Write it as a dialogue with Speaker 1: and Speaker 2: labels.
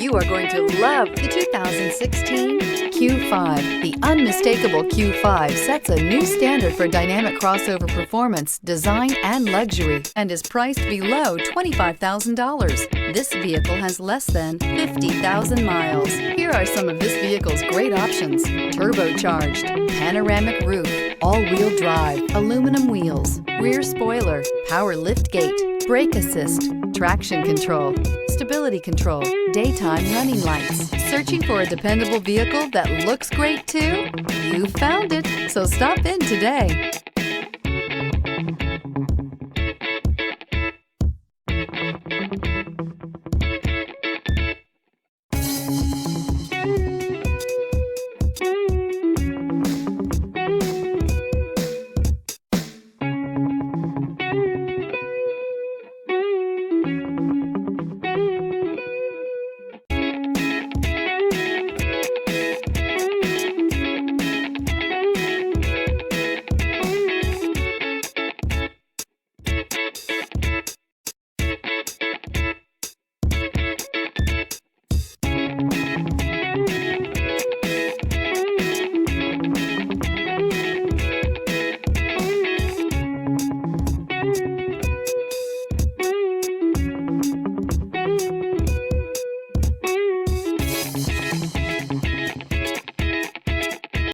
Speaker 1: You are going to love the 2016 Q5. The unmistakable Q5 sets a new standard for dynamic crossover performance, design, and luxury, and is priced below $25,000. This vehicle has less than 50,000 miles. Here are some of this vehicle's great options: turbocharged, panoramic roof, all-wheel drive, aluminum wheels, rear spoiler, power liftgate, brake assist, traction control, stability control, daytime running lights. Searching for a dependable vehicle that looks great too? You found it, so stop in today.